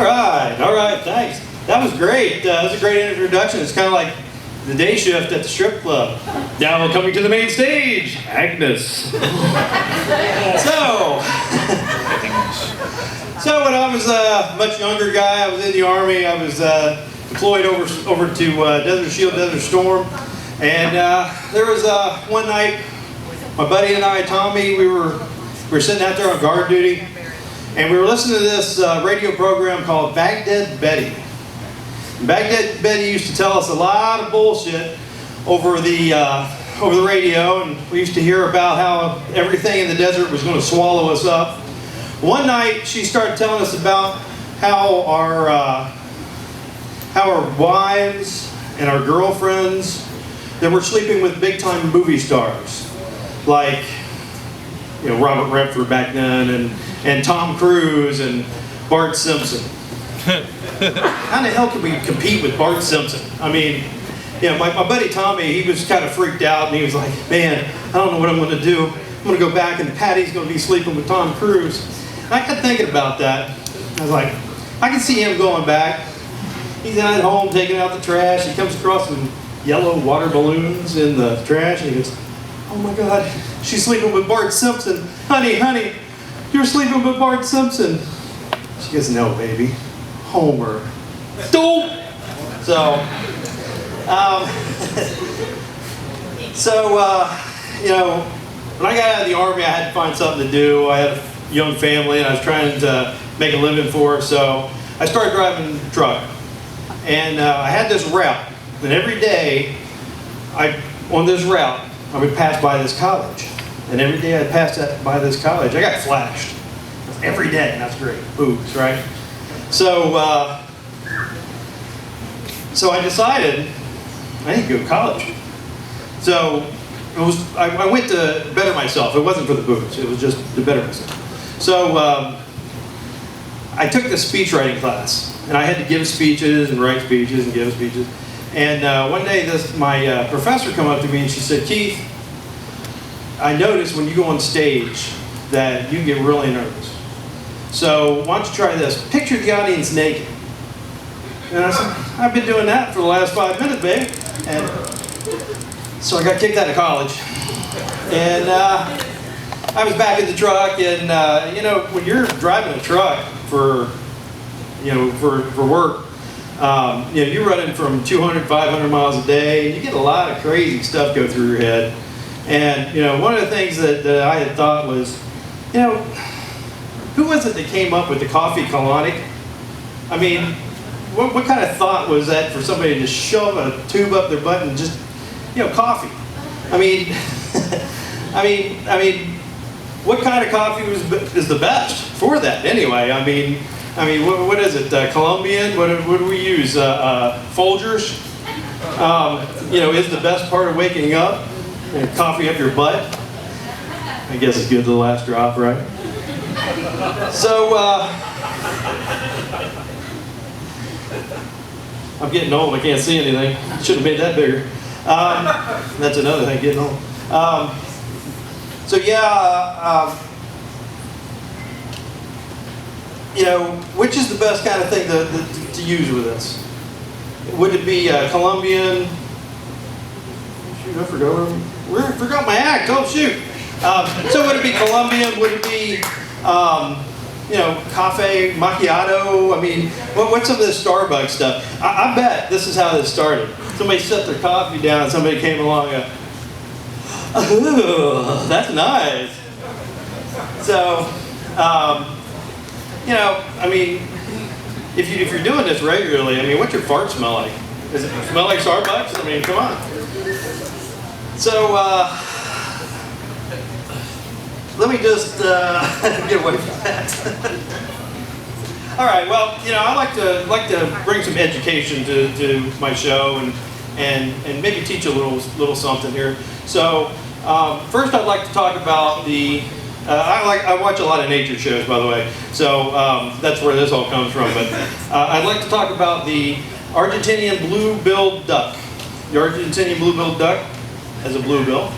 All right, thanks. That was great. That was a great introduction. It's kind of like the day shift at the strip club. Now coming to the main stage, Agnes. So when I was a much younger guy, I was in the Army. I was deployed over to Desert Shield, Desert Storm. And there was one night, my buddy and I, Tommy, we were sitting out there on guard duty. And we were listening to this radio program called Baghdad Betty. Baghdad Betty used to tell us a lot of bullshit over the radio, and we used to hear about how everything in the desert was going to swallow us up. One night, she started telling us about how our wives and our girlfriends that were sleeping with big-time movie stars, like Robert Redford back then, and Tom Cruise and Bart Simpson. How the hell can we compete with Bart Simpson? I mean, my buddy Tommy, he was kind of freaked out, and he was like, man, I don't know what I'm going to do. I'm going to go back, and Patty's going to be sleeping with Tom Cruise. And I kept thinking about that. I was like, I can see him going back. He's at home taking out the trash. He comes across some yellow water balloons in the trash, and he goes, oh my God, she's sleeping with Bart Simpson. Honey, you're sleeping with Bart Simpson. She goes, no, baby. Homer. Dope. So, when I got out of the Army, I had to find something to do. I had a young family, and I was trying to make a living for it, so I started driving a truck. And I had this route, and every day, on this route, I would pass by this college. And every day I passed by this college, I got flashed. Every day, and that's great. Boobs, right? So I decided I need to go to college. So I went to better myself. It wasn't for the boobs. It was just to better myself. So I took the speech writing class, and I had to give speeches and write speeches and give speeches. And one day my professor came up to me and she said, Keith, I noticed when you go on stage that you get really nervous. So why don't you try this? Picture the audience naked. And I said, I've been doing that for the last 5 minutes, babe. And so I got kicked out of college. And I was back in the truck, and when you're driving a truck for work, you're running from 200, 500 miles a day. You get a lot of crazy stuff go through your head. And, one of the things that I had thought was, who was it that came up with the coffee colonic? I mean, what kind of thought was that for somebody to just shove a tube up their butt and just, coffee? I mean, what kind of coffee is the best for that anyway? I mean, what is it? Colombian? What do we use? Folgers? Is the best part of waking up and coffee up your butt? I guess it's good to the last drop, right? So I'm getting old. I can't see anything. Should have made that bigger. That's another thing, getting old. Which is the best kind of thing to use with this? Would it be Colombian? Shoot, I forgot my act. Oh, shoot. So would it be Colombian? Would it be, cafe macchiato? I mean, what's some of this Starbucks stuff? I bet this is how this started. Somebody set their coffee down, and somebody came along and, oh, that's nice. So, if you're doing this regularly, what's your fart smell like? Does it smell like Starbucks? Come on. So, let me just get away from that. All right. Well, I like to bring some education to my show and maybe teach a little something here. So, first, I'd like to talk about the. I watch a lot of nature shows, by the way, so that's where this all comes from. But I'd like to talk about the Argentinian blue-billed duck. The Argentinian blue-billed duck has a blue bill.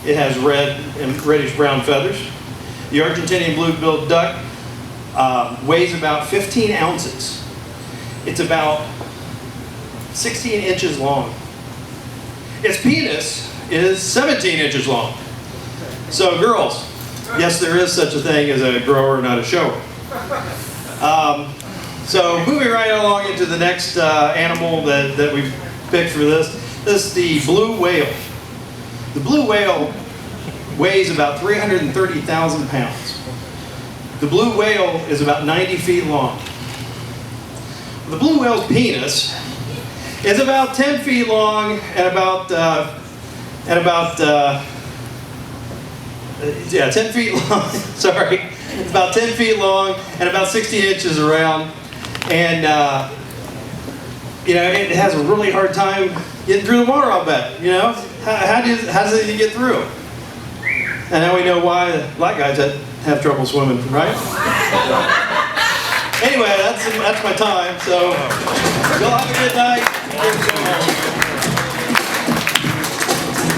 It has red and reddish-brown feathers. The Argentinian blue-billed duck weighs about 15 ounces. It's about 16 inches long. Its penis is 17 inches long. So girls, yes, there is such a thing as a grower, not a shower. So moving right along into the next animal that we've picked for this. This is the blue whale. The blue whale weighs about 330,000 pounds. The blue whale is about 90 feet long. The blue whale's penis is about 10 feet long and about 10 feet long. Sorry, it's about 10 feet long and about 16 inches around. And it has a really hard time getting through the water, I'll bet. How does it get through? And now we know why black guys have trouble swimming, right? Anyway, that's my time. So, y'all have a good night. Thank you so much.